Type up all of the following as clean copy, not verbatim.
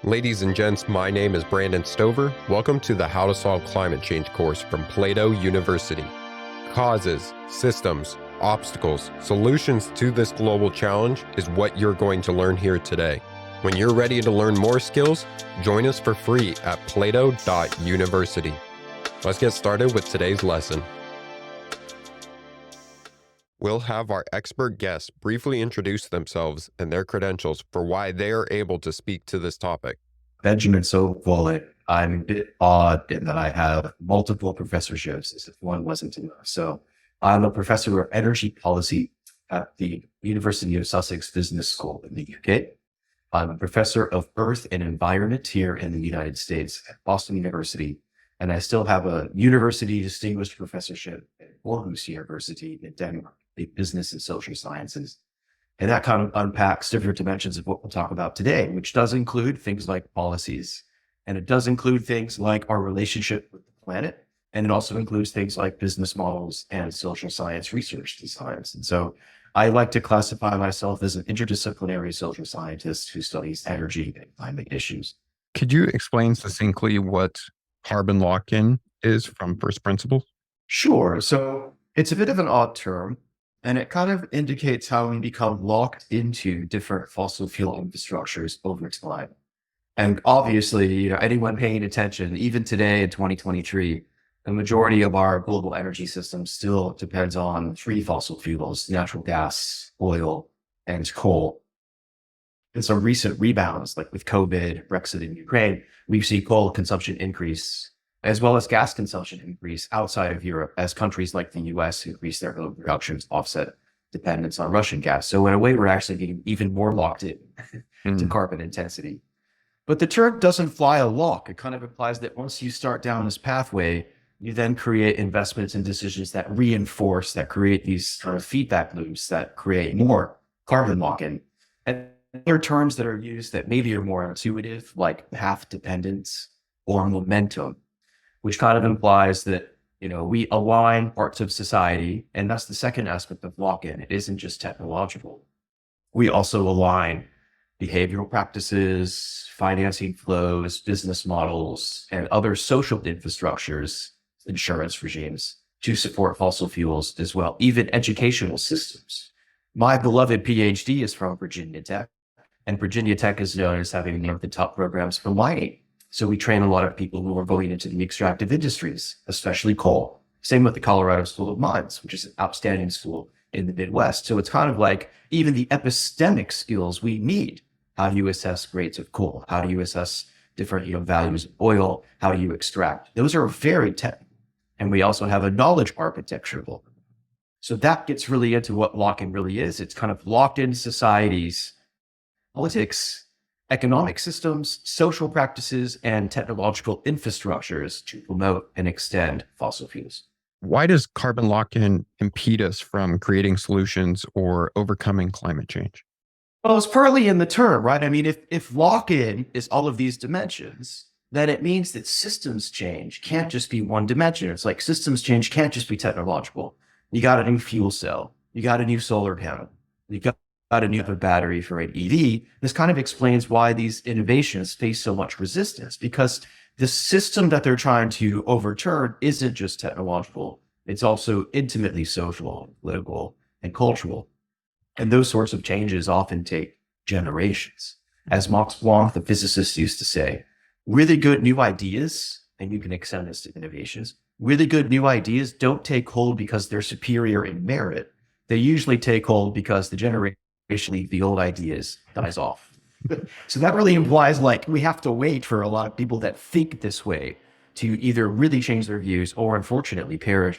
Ladies and gents, my name is Brandon Stover. Welcome to the How to Solve Climate Change course from Plato University. Causes, systems, obstacles, solutions to this global challenge is what you're going to learn here today. When you're ready to learn more skills, join us for free at plato.university. Let's get started with today's lesson. We'll have our expert guests briefly introduce themselves and their credentials for why they are able to speak to this topic. Benjamin Sovacool. I'm a bit odd in that I have multiple professorships, as if one wasn't enough. So I'm a professor of energy policy at the University of Sussex Business School in the UK. I'm a professor of earth and environment here in the United States at Boston University. And I still have a university distinguished professorship at Aarhus University in Denmark, the business and social sciences. And that kind of unpacks different dimensions of what we'll talk about today, which does include things like policies. And it does include things like our relationship with the planet. And it also includes things like business models and social science research designs. And so I like to classify myself as an interdisciplinary social scientist who studies energy and climate issues. Could you explain succinctly what carbon lock-in is from first principles? Sure. So it's a bit of an odd term, and it kind of indicates how we become locked into different fossil fuel infrastructures over time. And obviously, anyone paying attention, even today in 2023, the majority of our global energy system still depends on three fossil fuels: natural gas, oil, and coal. In some recent rebounds, like with COVID, Brexit, and Ukraine, we see coal consumption increase, as well as gas consumption increase outside of Europe as countries like the US increase their own production to offset dependence on Russian gas. So in a way, we're actually getting even more locked in to carbon intensity. But the term doesn't fly a lock. It kind of implies that once you start down this pathway, you then create investments and decisions that reinforce, that create these kind of feedback loops that create more carbon lock-in. And there are terms that are used that maybe are more intuitive, like path dependence or momentum, which kind of implies that, we align parts of society. And that's the second aspect of lock-in. It isn't just technological. We also align behavioral practices, financing flows, business models, and other social infrastructures, insurance regimes to support fossil fuels as well, even educational systems. My beloved PhD is from Virginia Tech, and Virginia Tech is known as having one of the top programs for mining. So we train a lot of people who are going into the extractive industries, especially coal. Same with the Colorado School of Mines, which is an outstanding school in the Midwest. So it's kind of like even the epistemic skills we need. How do you assess rates of coal? How do you assess different values of oil? How do you extract? Those are very technical. And we also have a knowledge architecture. So that gets really into what lock-in really is. It's kind of locked in societies, politics, economic systems, social practices, and technological infrastructures to promote and extend fossil fuels. Why does carbon lock-in impede us from creating solutions or overcoming climate change? Well, it's partly in the term, right? I mean, if lock-in is all of these dimensions, then it means that systems change can't just be one dimension. It's like systems change can't just be technological. You got a new fuel cell, you got a new solar panel, you got a new battery for an EV. This kind of explains why these innovations face so much resistance, because the system that they're trying to overturn isn't just technological. It's also intimately social, political, and cultural. And those sorts of changes often take generations. As Max Planck, the physicist, used to say, really good new ideas, and you can extend this to innovations, really good new ideas don't take hold because they're superior in merit. They usually take hold because the old ideas dies off. So that really implies we have to wait for a lot of people that think this way to either really change their views or unfortunately perish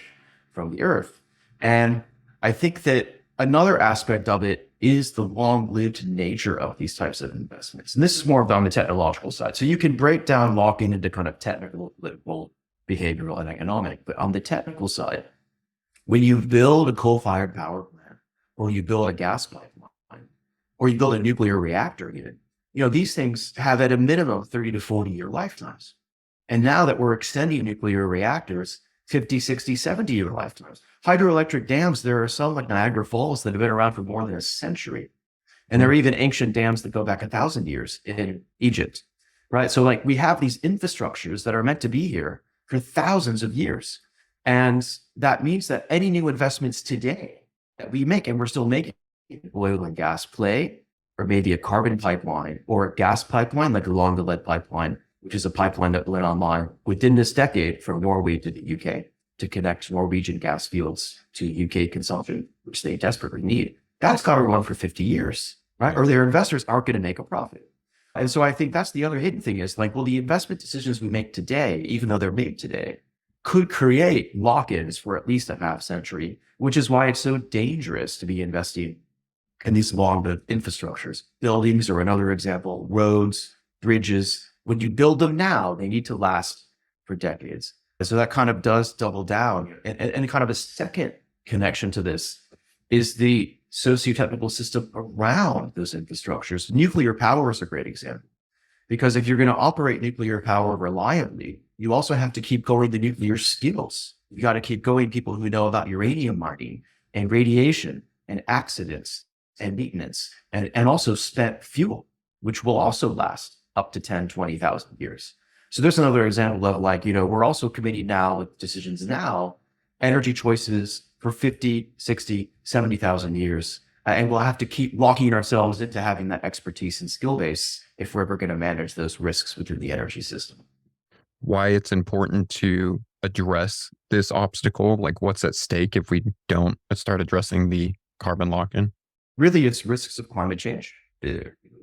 from the earth. And I think that another aspect of it is the long-lived nature of these types of investments. And this is more on the technological side. So you can break down lock-in into kind of technical, political, behavioral, and economic. But on the technical side, when you build a coal-fired power plant, or you build a gas pipeline, or you build a nuclear reactor unit, these things have at a minimum 30 to 40-year lifetimes. And now that we're extending nuclear reactors, 50, 60, 70-year lifetimes. Hydroelectric dams, there are some like Niagara Falls that have been around for more than a century. And there are even ancient dams that go back 1,000 years in Egypt. right? So like we have these infrastructures that are meant to be here for thousands of years. And that means that any new investments today that we make, and we're still making oil and gas play, or maybe a carbon pipeline or a gas pipeline, like along the lead pipeline, which is a pipeline that went online within this decade from Norway to the UK to connect Norwegian gas fields to UK consumption, which they desperately need. That's got to run for 50 years, right? Or their investors aren't going to make a profit. And so I think that's the other hidden thing is like, well, the investment decisions we make today, even though they're made today, could create lock-ins for at least a half century, which is why it's so dangerous to be investing in these long-lived infrastructures. Buildings are another example, roads, bridges. When you build them now, they need to last for decades. And so that kind of does double down. And kind of a second connection to this is the socio-technical system around those infrastructures. Nuclear power is a great example, because if you're going to operate nuclear power reliably, you also have to keep going the nuclear skills. You got to keep going people who know about uranium mining and radiation and accidents and maintenance and also spent fuel, which will also last up to 10, 20,000 years. So there's another example of like, we're also committing now with decisions now, energy choices for 50, 60, 70,000 years. And we'll have to keep locking ourselves into having that expertise and skill base if we're ever going to manage those risks within the energy system. Why it's important to address this obstacle, like what's at stake if we don't start addressing the carbon lock-in? Really, it's risks of climate change,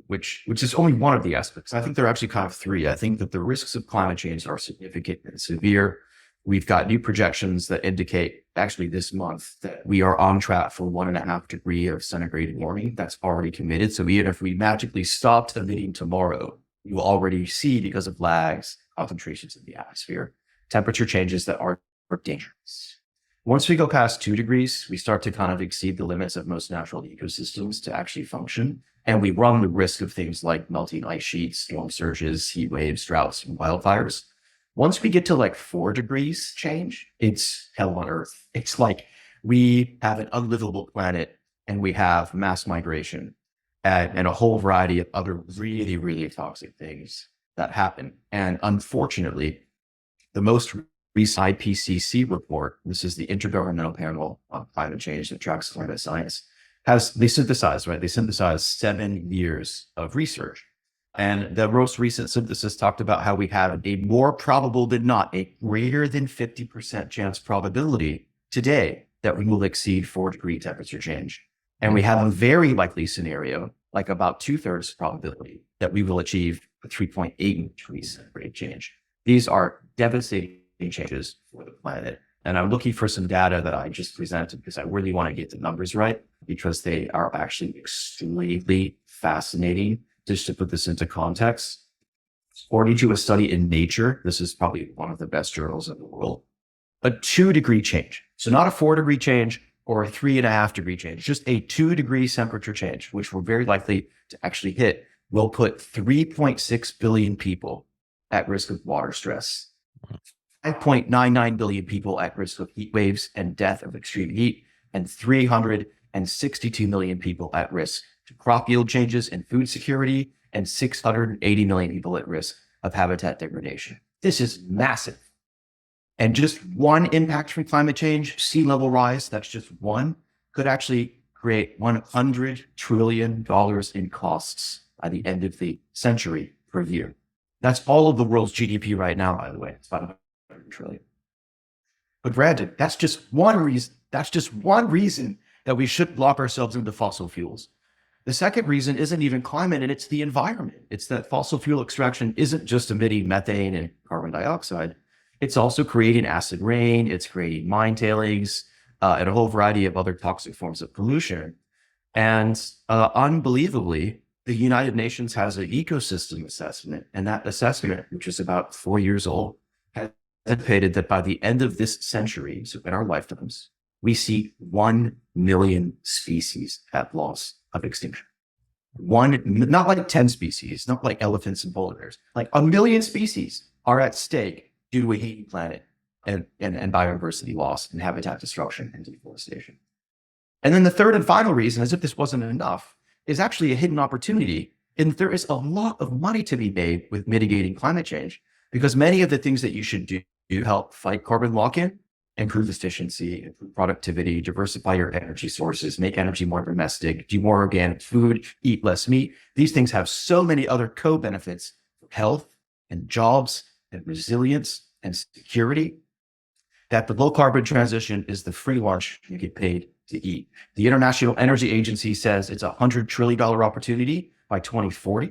which is only one of the aspects. I think there are actually kind of three. I think that the risks of climate change are significant and severe. We've got new projections that indicate actually this month that we are on track for 1.5 degrees of centigrade warming. That's already committed. So even if we magically stopped emitting tomorrow, you will already see, because of lags, concentrations in the atmosphere, temperature changes that are dangerous. Once we go past 2 degrees, we start to kind of exceed the limits of most natural ecosystems to actually function. And we run the risk of things like melting ice sheets, storm surges, heat waves, droughts, and wildfires. Once we get to like 4 degrees change, it's hell on earth. It's like we have an unlivable planet and we have mass migration and a whole variety of other really, really toxic things that happen. And unfortunately, the most recent IPCC report, this is the Intergovernmental Panel on Climate Change that tracks climate science, they synthesized 7 years of research. And the most recent synthesis talked about how we have a more probable than not, a greater than 50% chance probability today that we will exceed 4-degree temperature change. And we have a very likely scenario, like about 2/3 probability, that we will achieve a 3.8 degrees centigrade change. These are devastating changes for the planet. And I'm looking for some data that I just presented because I really want to get the numbers right, because they are actually extremely fascinating. Just to put this into context, according to a study in Nature, this is probably one of the best journals in the world, a 2-degree change. So not a 4-degree change or a 3.5-degree change, just a 2-degree temperature change, which we're very likely to actually hit, will put 3.6 billion people at risk of water stress, 5.99 billion people at risk of heat waves and death of extreme heat, and 362 million people at risk to crop yield changes and food security, and 680 million people at risk of habitat degradation. This is massive. And just one impact from climate change, sea level rise, that's just one, could actually create $100 trillion in costs by the end of the century per year. That's all of the world's GDP right now, by the way. It's about $100 trillion. But granted, that's just one reason. That's just one reason that we should lock ourselves into fossil fuels. The second reason isn't even climate, and it's the environment. It's that fossil fuel extraction isn't just emitting methane and carbon dioxide. It's also creating acid rain. It's creating mine tailings and a whole variety of other toxic forms of pollution. And unbelievably, the United Nations has an ecosystem assessment, and that assessment, which is about 4 years old, has estimated that by the end of this century, so in our lifetimes, we see 1 million species at loss of extinction. Not like 10 species, not like elephants and polar bears, like 1 million species are at stake due to a heating planet and biodiversity loss and habitat destruction and deforestation. And then the third and final reason, as if this wasn't enough, is actually a hidden opportunity And there is a lot of money to be made with mitigating climate change, because many of the things that you should do help fight carbon lock-in, improve efficiency, improve productivity, diversify your energy sources, make energy more domestic, do more organic food, eat less meat. These things have so many other co-benefits for health and jobs and resilience and security that the low carbon transition is the free lunch you get paid to eat. The International Energy Agency says it's a $100 trillion opportunity by 2040.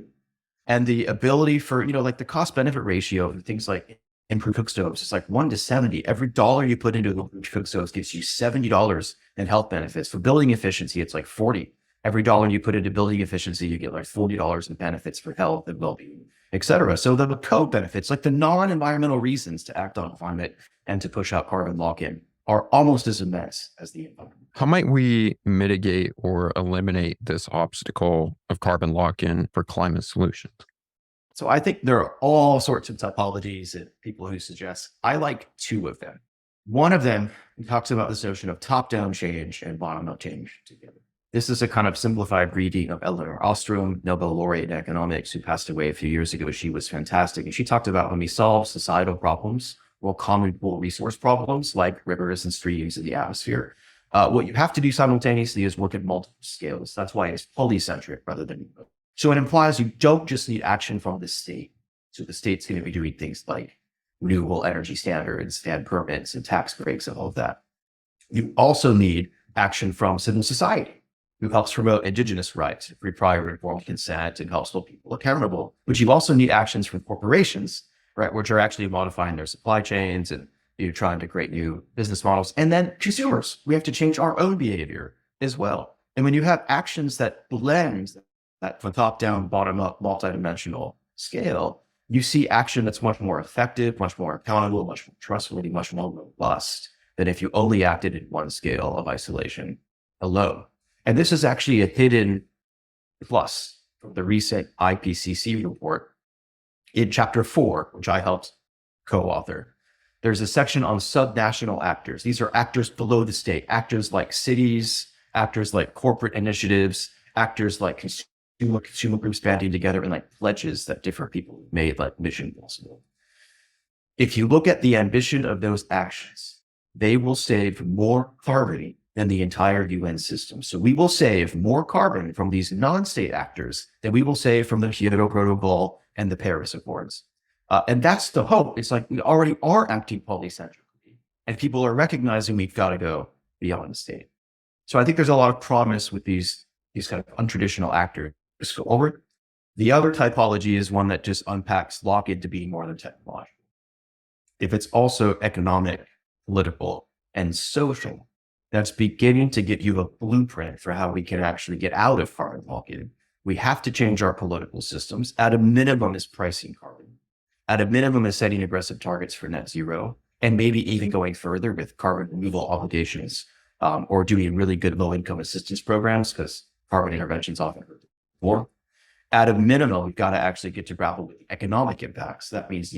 And the ability for, like the cost benefit ratio of things like improved cook stoves, it's like 1 to 70. Every dollar you put into improved cook stoves gives you $70 in health benefits. For building efficiency, it's like 40. Every dollar you put into building efficiency, you get like $40 in benefits for health and well-being, et cetera. So the co-benefits, like the non-environmental reasons to act on climate and to push out carbon lock-in, are almost as immense as the environment. How might we mitigate or eliminate this obstacle of carbon lock-in for climate solutions? So I think there are all sorts of typologies and people who suggest. I like two of them. One of them talks about this notion of top-down change and bottom-up change together. This is a kind of simplified reading of Elinor Ostrom, Nobel laureate in economics, who passed away a few years ago. She was fantastic. And she talked about when we solve societal problems or common pool resource problems like rivers and streams in the atmosphere, what you have to do simultaneously is work at multiple scales. That's why it's polycentric rather than. So it implies you don't just need action from the state. So the state's going to be doing things like renewable energy standards and permits and tax breaks and all of that. You also need action from civil society, who helps promote indigenous rights, free, prior, and informed consent, and helps hold people accountable. But you also need actions from corporations, right, which are actually modifying their supply chains and trying to create new business models. And then consumers, we have to change our own behavior as well. And when you have actions that blend that from top-down, bottom-up, multidimensional scale, you see action that's much more effective, much more accountable, much more trustworthy, much more robust than if you only acted in one scale of isolation alone. And this is actually a hidden plus from the recent IPCC report in chapter 4, which I helped co-author. There's a section on subnational actors. These are actors below the state, actors like cities, actors like corporate initiatives, actors like consumer groups banding together, and like pledges that different people made, like mission possible. If you look at the ambition of those actions, they will save more carbon than the entire UN system. So we will save more carbon from these non-state actors than we will save from the Kyoto Protocol and the Paris Accords. And that's the hope. It's like we already are acting polycentrically, and people are recognizing we've got to go beyond the state. So I think there's a lot of promise with these kind of untraditional actors forward. The other typology is one that just unpacks lock-in to being more than technological. If it's also economic, political, and social, that's beginning to give you a blueprint for how we can actually get out of carbon lock-in. We have to change our political systems. At a minimum is pricing carbon. At a minimum is setting aggressive targets for net zero, and maybe even going further with carbon removal obligations, or doing really good low-income assistance programs, because carbon interventions often hurt more. At a minimum, we've got to actually get to grapple with economic impacts. That means,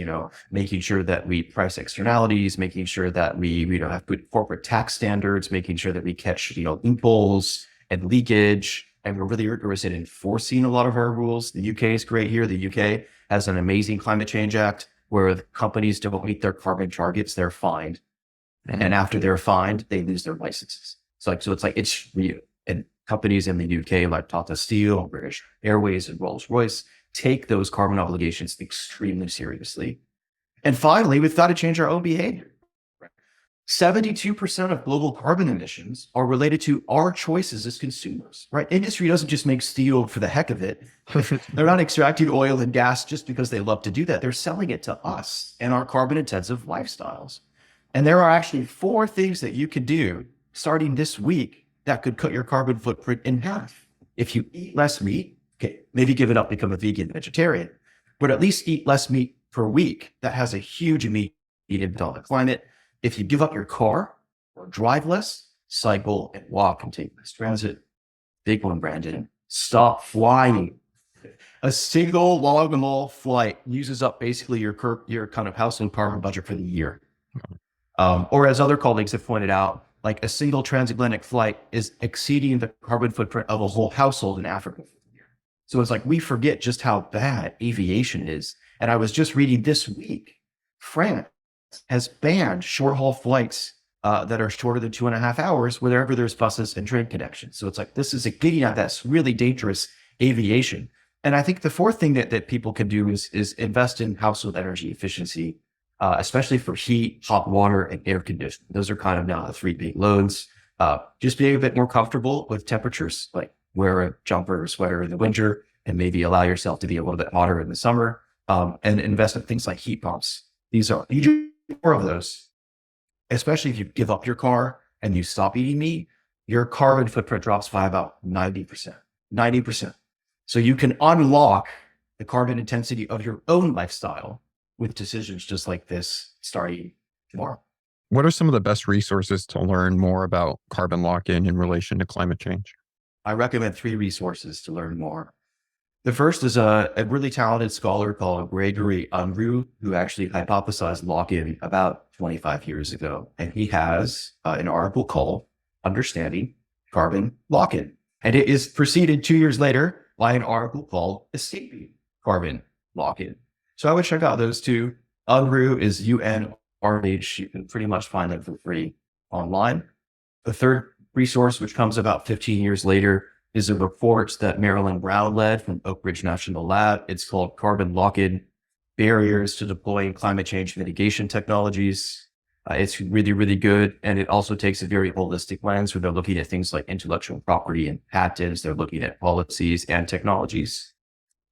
making sure that we price externalities, making sure that we have good corporate tax standards, making sure that we catch, loopholes and leakage. And we're really rigorous in enforcing a lot of our rules. The UK is great here. The UK has an amazing climate change act where if companies don't meet their carbon targets, they're fined. And after they're fined, they lose their licenses. So it's real. And companies in the UK like Tata Steel, British Airways, and Rolls-Royce take those carbon obligations extremely seriously. And finally, we've got to change our own behavior. 72% of global carbon emissions are related to our choices as consumers, right? Industry doesn't just make steel for the heck of it. They're not extracting oil and gas just because they love to do that. They're selling it to us and our carbon intensive lifestyles. And there are actually 4 things that you could do starting this week that could cut your carbon footprint in half. If you eat less meat, okay, maybe give it up, become a vegan vegetarian, but at least eat less meat per week. That has a huge immediate impact on the climate. If you give up your car or drive less, cycle and walk and take mass transit. Big one, Brandon, stop flying. A single long-haul flight uses up basically your kind of household carbon budget for the year. Or as other colleagues have pointed out, like a single transatlantic flight is exceeding the carbon footprint of a whole household in Africa for the year. So it's like we forget just how bad aviation is. And I was just reading this week, France has banned short haul flights that are shorter than 2.5 hours wherever there's buses and train connections. So it's like this is getting at that's really dangerous aviation. And I think the fourth thing that people can do is invest in household energy efficiency, especially for heat, hot water, and air conditioning. Those are kind of now the three big loads. Just being a bit more comfortable with temperatures, like wear a jumper or sweater in the winter and maybe allow yourself to be a little bit hotter in the summer, and invest in things like heat pumps. You do more of those, especially if you give up your car and you stop eating meat, your carbon footprint drops by about 90%. 90%. So you can unlock the carbon intensity of your own lifestyle with decisions just like this starting tomorrow. What are some of the best resources to learn more about carbon lock-in in relation to climate change? I recommend 3 resources to learn more. The first is a really talented scholar called Gregory Unruh, who actually hypothesized lock-in about 25 years ago. And he has an article called Understanding Carbon Lock-in. And it is preceded 2 years later by an article called Escaping Carbon Lock-in. So I would check out those two. Unruh is UNRH. You can pretty much find them for free online. The third resource, which comes about 15 years later, is a report that Marilyn Brown led from Oak Ridge National Lab. It's called Carbon Lock-in: Barriers to Deploying Climate Change Mitigation Technologies. It's really, really good. And it also takes a very holistic lens where they're looking at things like intellectual property and patents. They're looking at policies and technologies.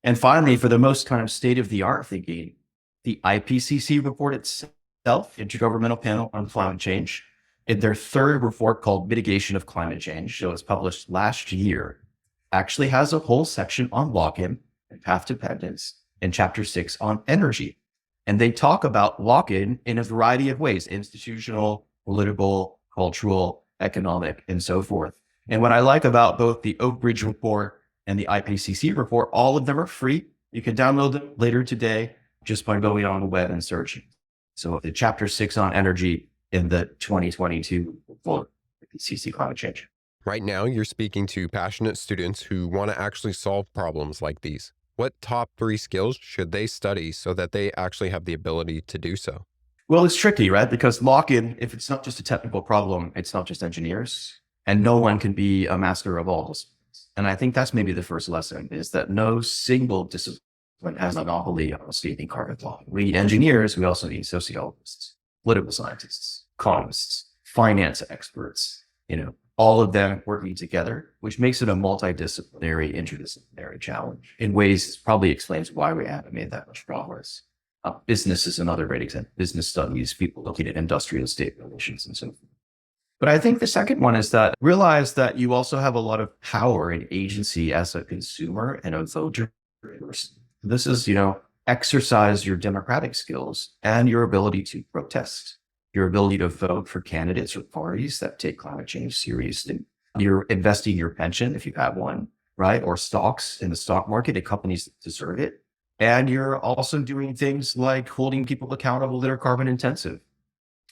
And finally, for the most kind of state-of-the-art thinking, the IPCC report itself, Intergovernmental Panel on Climate Change, in their third report called Mitigation of Climate Change, so it's published last year, actually has a whole section on lock-in and path dependence and chapter 6 on energy. And they talk about lock-in in a variety of ways: institutional, political, cultural, economic, and so forth. And what I like about both the Oak Ridge report and the IPCC report, all of them are free. You can download them later today just by going on the web and searching. So the chapter 6 on energy in the 2022 report, IPCC climate change. Right now, you're speaking to passionate students who want to actually solve problems like these. What top 3 skills should they study so that they actually have the ability to do so? Well, it's tricky, right? Because lock-in, if it's not just a technical problem, it's not just engineers, and no one can be a master of all disciplines. And I think that's maybe the first lesson, is that no single discipline has a monopoly on studying carbon law. We need engineers. We also need sociologists, political scientists, economists, finance experts, all of them working together, which makes it a multidisciplinary, interdisciplinary challenge in ways that probably explains why we haven't made that much progress. Business is another great example. Business studies, people looking at industrial state relations and so forth. But I think the second one is that realize that you also have a lot of power and agency as a consumer and a voter. This is, exercise your democratic skills and your ability to protest, your ability to vote for candidates or parties that take climate change seriously. You're investing your pension, if you have one, right? Or stocks in the stock market at companies that deserve it. And you're also doing things like holding people accountable that are carbon intensive.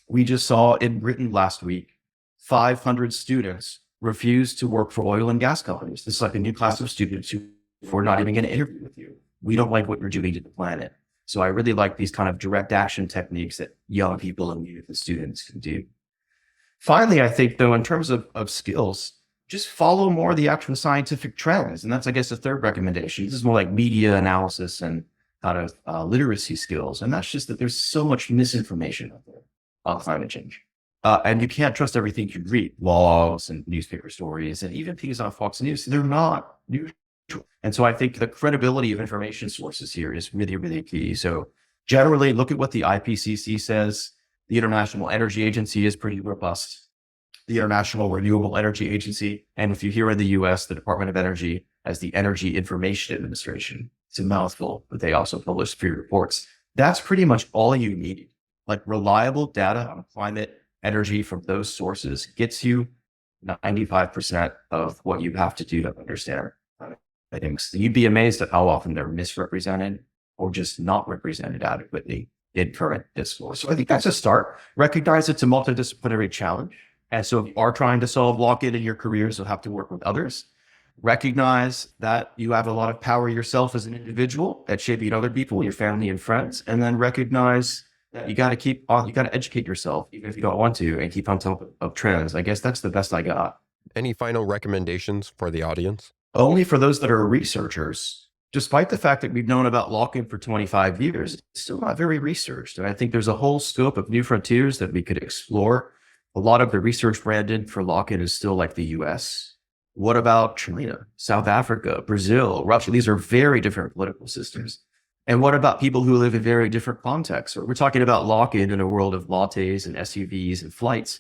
We just saw in Britain last week, 500 students refused to work for oil and gas companies. This is like a new class of students who we're not even going to interview with you. We don't like what you're doing to the planet. So I really like these kind of direct action techniques that young people and youth and students can do. Finally, I think, though, in terms of skills, just follow more of the actual scientific trends. And that's, I guess, the third recommendation. This is more like media analysis and kind of literacy skills. And that's just that there's so much misinformation out there on climate change. And you can't trust everything you read, blogs and newspaper stories, and even things on Fox News. They're not neutral. And so I think the credibility of information sources here is really, really key. So generally, look at what the IPCC says. The International Energy Agency is pretty robust. The International Renewable Energy Agency, and if you hear in the US, the Department of Energy as the Energy Information Administration. It's a mouthful, but they also publish 3 reports. That's pretty much all you need. Like reliable data on climate energy from those sources gets you 95% of what you have to do to understand. I think so you'd be amazed at how often they're misrepresented or just not represented adequately in current discourse. So I think that's a start. Recognize it's a multidisciplinary challenge. And so if you are trying to solve lock-in in your careers, you'll have to work with others. recognize that you have a lot of power yourself as an individual at shaping other people, your family and friends, and then recognize that you got to educate yourself, even if you don't want to, and keep on top of trends. I guess that's the best I got. Any final recommendations for the audience? Only for those that are researchers. Despite the fact that we've known about lock-in for 25 years, it's still not very researched. And I think there's a whole scope of new frontiers that we could explore. A lot of the research, Brandon, for lock-in is still like the US. What about China, South Africa, Brazil, Russia? These are very different political systems. And what about people who live in very different contexts? We're talking about lock-in in a world of lattes and SUVs and flights.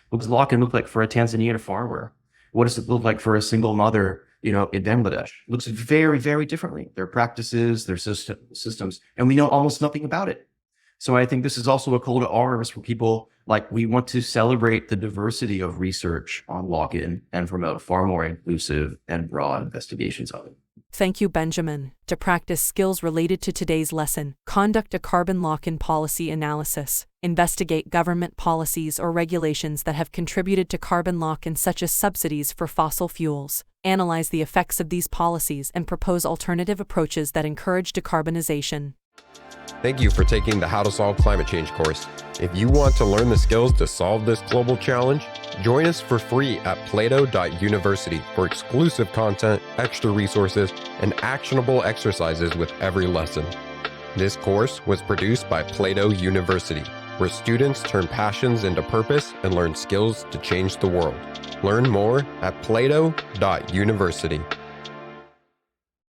What does lock-in look like for a Tanzanian farmer? What does it look like for a single mother, in Bangladesh? It looks very, very differently. Their practices, their systems, and we know almost nothing about it. So I think this is also a call to arms for people. Like, we want to celebrate the diversity of research on lock-in and promote far more inclusive and broad investigations of it. Thank you, Benjamin. To practice skills related to today's lesson, conduct a carbon lock-in policy analysis. Investigate government policies or regulations that have contributed to carbon lock-in, such as subsidies for fossil fuels. Analyze the effects of these policies and propose alternative approaches that encourage decarbonization. Thank you for taking the How to Solve Climate Change course. If you want to learn the skills to solve this global challenge, join us for free at plato.university for exclusive content, extra resources, and actionable exercises with every lesson. This course was produced by Plato University, where students turn passions into purpose and learn skills to change the world. Learn more at plato.university.